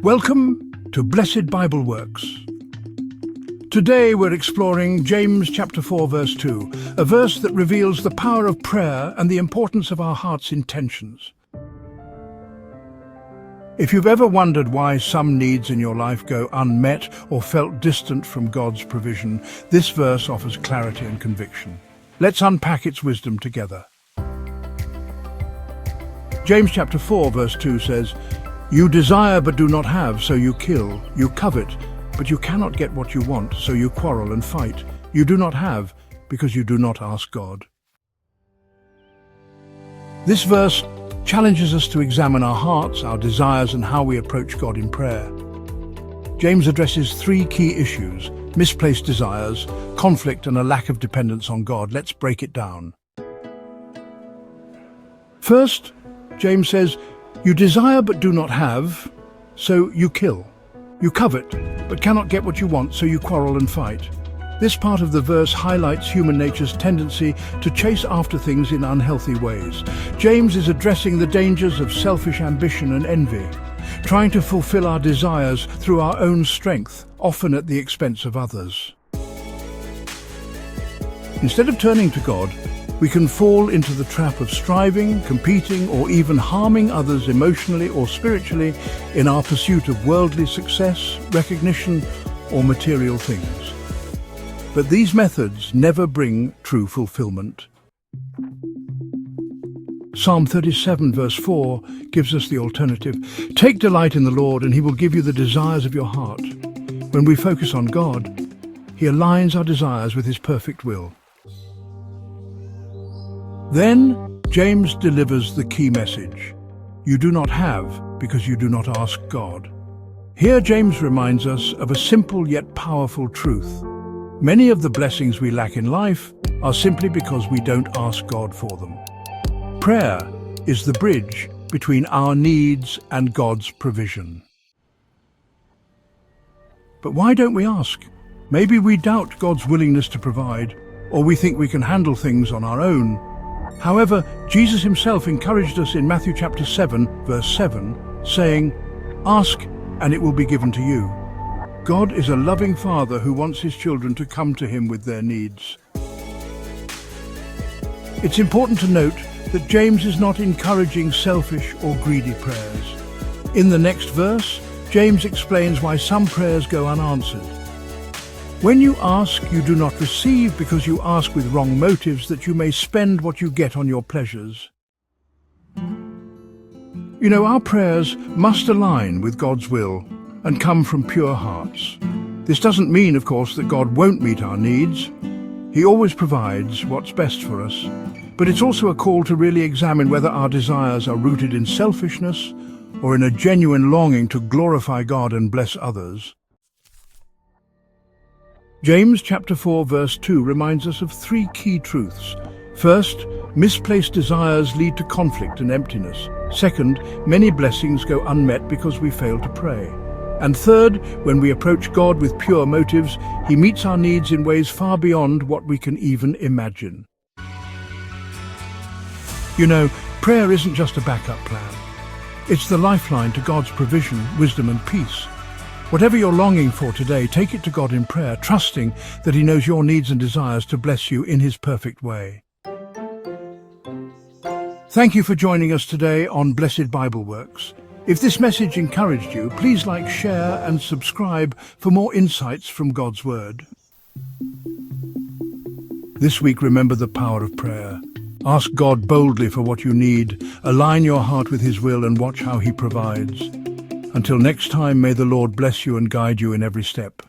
Welcome to Blessed Bible Works. Today we're exploring James chapter 4 verse 2, a verse that reveals the power of prayer and the importance of our heart's intentions. If you've ever wondered why some needs in your life go unmet or felt distant from God's provision, this verse offers clarity and conviction. Let's unpack its wisdom together. James chapter 4 verse 2 says, "You desire but do not have, so you kill. You covet, but you cannot get what you want, so you quarrel and fight. You do not have, because you do not ask God." This verse challenges us to examine our hearts, our desires, and how we approach God in prayer. James addresses three key issues: misplaced desires, conflict, and a lack of dependence on God. Let's break it down. First, James says, "You desire but do not have, so you kill. You covet, but cannot get what you want, so you quarrel and fight." This part of the verse highlights human nature's tendency to chase after things in unhealthy ways. James is addressing the dangers of selfish ambition and envy, trying to fulfill our desires through our own strength, often at the expense of others. Instead of turning to God, we can fall into the trap of striving, competing, or even harming others emotionally or spiritually in our pursuit of worldly success, recognition, or material things. But these methods never bring true fulfillment. Psalm 37 verse 4 gives us the alternative. "Take delight in the Lord, and He will give you the desires of your heart." When we focus on God, He aligns our desires with His perfect will. Then, James delivers the key message. You do not have because you do not ask God. Here James reminds us of a simple yet powerful truth. Many of the blessings we lack in life are simply because we don't ask God for them. Prayer is the bridge between our needs and God's provision. But why don't we ask? Maybe we doubt God's willingness to provide, or we think we can handle things on our own. However, Jesus himself encouraged us in Matthew chapter 7, verse 7, saying, "Ask, and it will be given to you." God is a loving Father who wants His children to come to Him with their needs. It's important to note that James is not encouraging selfish or greedy prayers. In the next verse, James explains why some prayers go unanswered. "When you ask, you do not receive because you ask with wrong motives, that you may spend what you get on your pleasures." You know, our prayers must align with God's will and come from pure hearts. This doesn't mean, of course, that God won't meet our needs. He always provides what's best for us. But it's also a call to really examine whether our desires are rooted in selfishness or in a genuine longing to glorify God and bless others. James chapter 4 verse 2 reminds us of three key truths. First, misplaced desires lead to conflict and emptiness. Second, many blessings go unmet because we fail to pray. And third, when we approach God with pure motives, He meets our needs in ways far beyond what we can even imagine. You know, prayer isn't just a backup plan. It's the lifeline to God's provision, wisdom, and peace. Whatever you're longing for today, take it to God in prayer, trusting that He knows your needs and desires to bless you in His perfect way. Thank you for joining us today on Blessed Bible Works. If this message encouraged you, please like, share, and subscribe for more insights from God's Word. This week, remember the power of prayer. Ask God boldly for what you need, align your heart with His will, and watch how He provides. Until next time, may the Lord bless you and guide you in every step.